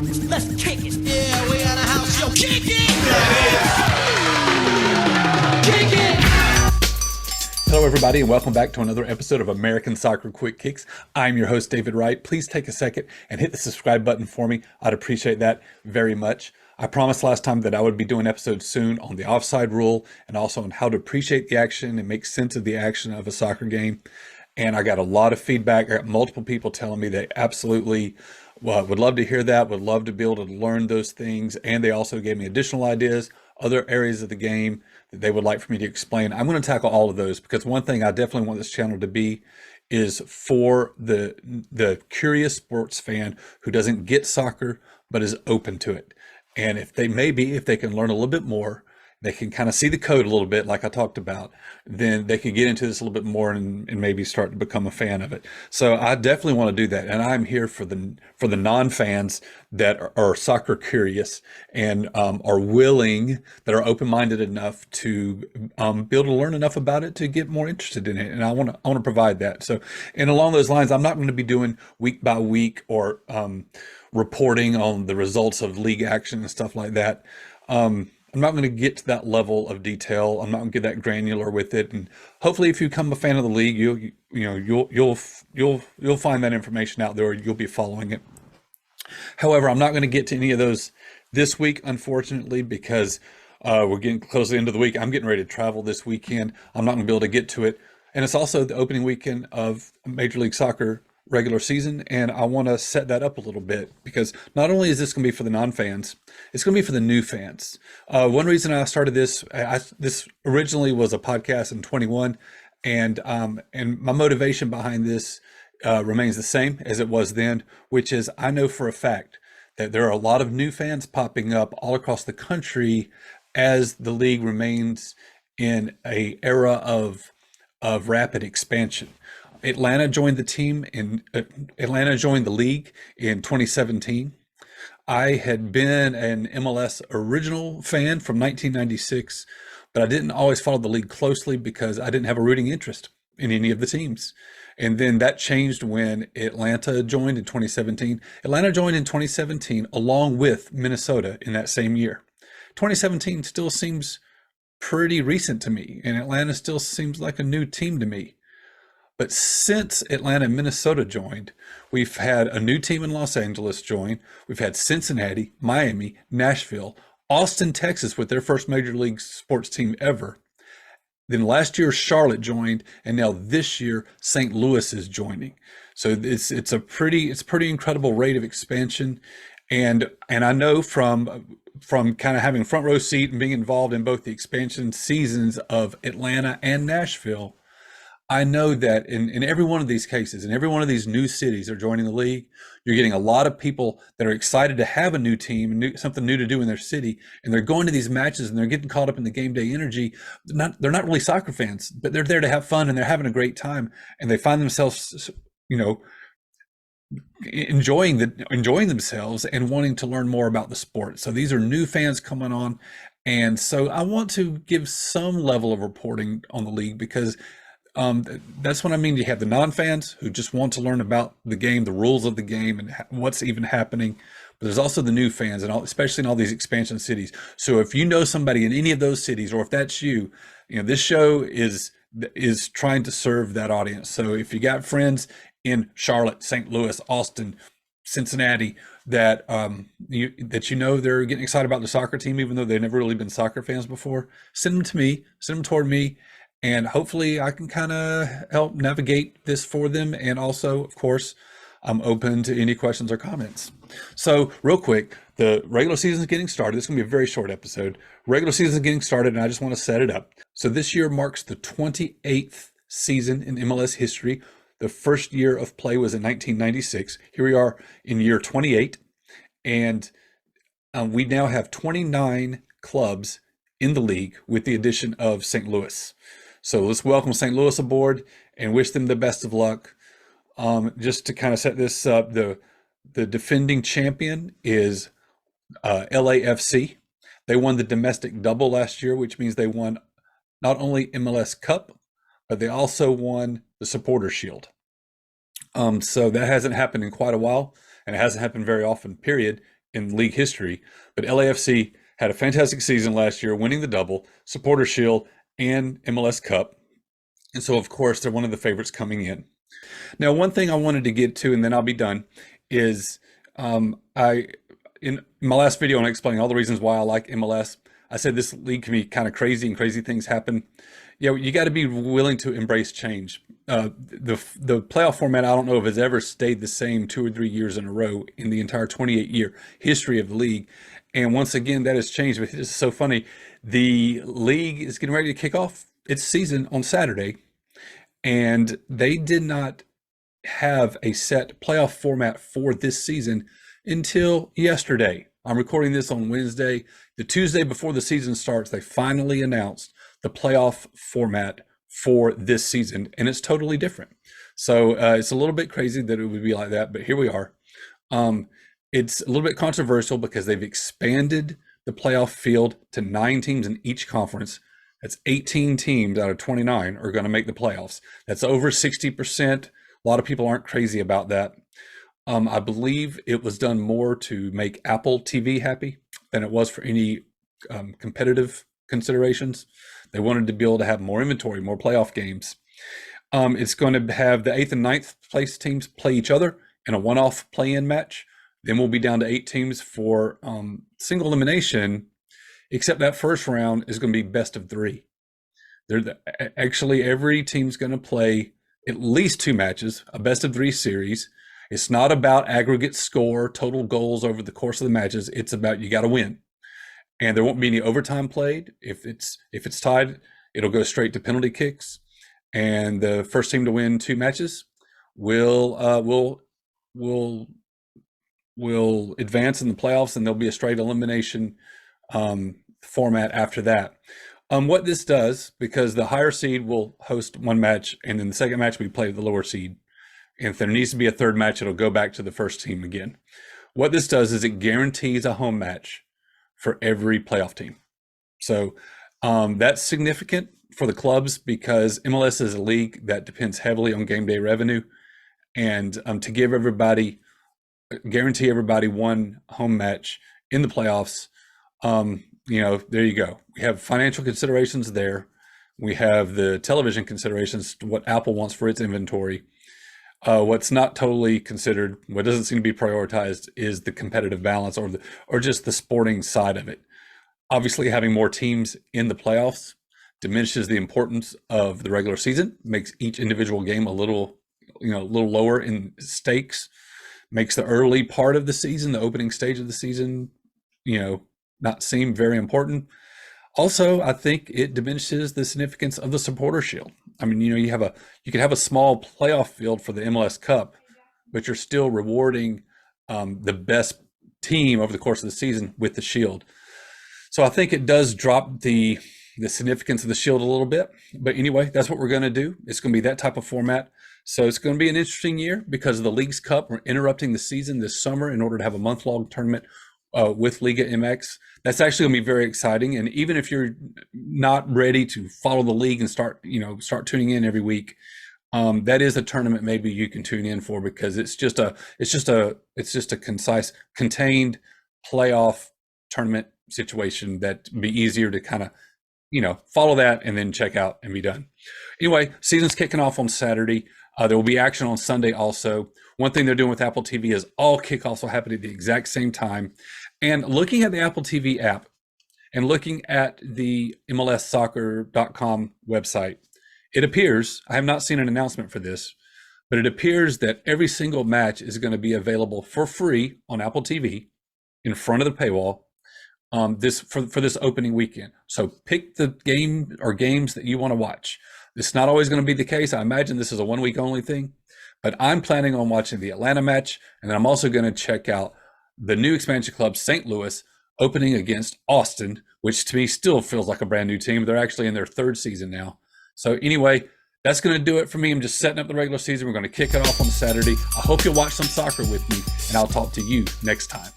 Let's kick it. Yeah, we out of house. Yo, kick it. Kick it. Hello, everybody, and welcome back to another episode of American Soccer Quick Kicks. I'm your host, David Wright. Please take a second and hit the subscribe button for me. I'd appreciate that very much. I promised last time that I would be doing episodes soon on the offside rule and also on how to appreciate the action and make sense of the action of a soccer game. And I got a lot of feedback. I got multiple people telling me they absolutely would love to hear that, would love to be able to learn those things. And they also gave me additional ideas, other areas of the game that they would like for me to explain. I'm going to tackle all of those because one thing I definitely want this channel to be is for the curious sports fan who doesn't get soccer but is open to it. And if they can learn a little bit more, they can kind of see the code a little bit like I talked about, then they can get into this a little bit more and maybe start to become a fan of it. So I definitely want to do that. And I'm here for the non-fans that are soccer curious and are willing, that are open-minded enough to be able to learn enough about it to get more interested in it. And I want to provide that. So, and along those lines, I'm not going to be doing week by week or reporting on the results of league action and stuff like that. I'm not going to get to that level of detail. I'm not going to get that granular with it. And hopefully, if you become a fan of the league, you'll find that information out there, or you'll be following it. However, I'm not going to get to any of those this week, unfortunately, because we're getting close to the end of the week. I'm getting ready to travel this weekend. I'm not going to be able to get to it. And it's also the opening weekend of Major League Soccer regular season, and I want to set that up a little bit because not only is this going to be for the non-fans, it's going to be for the new fans. One reason I started this, this originally was a podcast in 21, and my motivation behind this remains the same as it was then, which is I know for a fact that there are a lot of new fans popping up all across the country as the league remains in a era of rapid expansion. Atlanta joined the league in 2017. I had been an MLS original fan from 1996, but I didn't always follow the league closely because I didn't have a rooting interest in any of the teams. And then that changed when Atlanta joined in 2017. Atlanta joined in 2017 along with Minnesota in that same year. 2017 still seems pretty recent to me, and Atlanta still seems like a new team to me. But since Atlanta and Minnesota joined, we've had a new team in Los Angeles join. We've had Cincinnati, Miami, Nashville, Austin, Texas with their first major league sports team ever. Then last year, Charlotte joined, and now this year, St. Louis is joining. So it's a pretty incredible rate of expansion. And I know from kind of having front row seat and being involved in both the expansion seasons of Atlanta and Nashville, I know that in every one of these cases, in every one of these new cities that are joining the league, you're getting a lot of people that are excited to have a new team, something new to do in their city, and they're going to these matches and they're getting caught up in the game day energy. They're not really soccer fans, but they're there to have fun and they're having a great time, and they find themselves, enjoying themselves and wanting to learn more about the sport. So these are new fans coming on, and so I want to give some level of reporting on the league because that's what I mean. You have the non-fans who just want to learn about the game, the rules of the game, and what's even happening. But there's also the new fans, and especially in all these expansion cities. So if you know somebody in any of those cities, or if that's you, this show is trying to serve that audience. So if you got friends in Charlotte, St. Louis, Austin, Cincinnati, that they're getting excited about the soccer team, even though they've never really been soccer fans before, send them to me, send them toward me. And hopefully I can kind of help navigate this for them. And also, of course, I'm open to any questions or comments. So real quick, the regular season is getting started. It's going to be a very short episode. Regular season is getting started, and I just want to set it up. So this year marks the 28th season in MLS history. The first year of play was in 1996. Here we are in year 28. And we now have 29 clubs in the league with the addition of St. Louis. So let's welcome St. Louis aboard and wish them the best of luck. Just to kind of set this up, the defending champion is LAFC. They won the domestic double last year, which means they won not only MLS Cup, but they also won the Supporter Shield. So that hasn't happened in quite a while, and it hasn't happened very often, period, in league history. But LAFC had a fantastic season last year, winning the double, Supporter Shield, and MLS Cup. And so, of course, they're one of the favorites coming in. Now, one thing I wanted to get to, and then I'll be done, is I in my last video on explaining all the reasons why I like MLS, I said this league can be kind of crazy and crazy things happen. Yeah, you got to be willing to embrace change. The playoff format, I don't know if it's ever stayed the same 2 or 3 years in a row in the entire 28-year history of the league. And once again, that has changed. But it's so funny. The league is getting ready to kick off its season on Saturday, and they did not have a set playoff format for this season until yesterday. I'm recording this on Wednesday. The Tuesday before the season starts, they finally announced the playoff format for this season, and it's totally different. So it's a little bit crazy that it would be like that, but here we are. It's a little bit controversial because they've expanded the playoff field to 9 teams in each conference. That's 18 teams out of 29 are going to make the playoffs. That's over 60%. A lot of people aren't crazy about that. I believe it was done more to make Apple TV happy than it was for any competitive considerations. They wanted to be able to have more inventory, more playoff games. It's going to have the 8th and 9th place teams play each other in a one-off play-in match. Then we'll be down to 8 teams for single elimination, except that first round is going to be best of 3. Actually, every team's going to play at least 2 matches, a best of 3 series. It's not about aggregate score, total goals over the course of the matches. It's about you got to win. And there won't be any overtime played. If it's tied, it'll go straight to penalty kicks. And the first team to win 2 matches will advance in the playoffs, and there'll be a straight elimination format after that. What this does, because the higher seed will host 1 match, and then the second match we play the lower seed. And if there needs to be a third match, it'll go back to the first team again. What this does is it guarantees a home match for every playoff team. So that's significant for the clubs because MLS is a league that depends heavily on game day revenue. And to give everybody, guarantee everybody 1 home match in the playoffs, there you go. We have financial considerations there. We have the television considerations, what Apple wants for its inventory. What's not totally considered, what doesn't seem to be prioritized, is the competitive balance or just the sporting side of it. Obviously, having more teams in the playoffs diminishes the importance of the regular season, makes each individual game a little lower in stakes, makes the early part of the season, the opening stage of the season, not seem very important. Also, I think it diminishes the significance of the Supporter Shield. I mean, you could have a small playoff field for the MLS Cup, but you're still rewarding the best team over the course of the season with the Shield. So I think it does drop the significance of the Shield a little bit. But anyway, that's what we're going to do. It's going to be that type of format. So it's going to be an interesting year because of the League's Cup. We're interrupting the season this summer in order to have a month-long tournament with Liga MX. That's actually going to be very exciting. And even if you're not ready to follow the league and start tuning in every week, that is a tournament maybe you can tune in for because it's just a concise, contained playoff tournament situation that be easier to kind of follow that and then check out and be done. Anyway, season's kicking off on Saturday. There will be action on Sunday also. One thing they're doing with Apple TV is all kickoffs will happen at the exact same time. And looking at the Apple TV app and looking at the MLSsoccer.com website, it appears, I have not seen an announcement for this, but it appears that every single match is going to be available for free on Apple TV in front of the paywall for this opening weekend. So pick the game or games that you want to watch. It's not always going to be the case. I imagine this is a 1 week only thing, but I'm planning on watching the Atlanta match, and then I'm also going to check out the new expansion club, St. Louis, opening against Austin, which to me still feels like a brand new team. They're actually in their 3rd season now. So anyway, that's going to do it for me. I'm just setting up the regular season. We're going to kick it off on Saturday. I hope you'll watch some soccer with me, and I'll talk to you next time.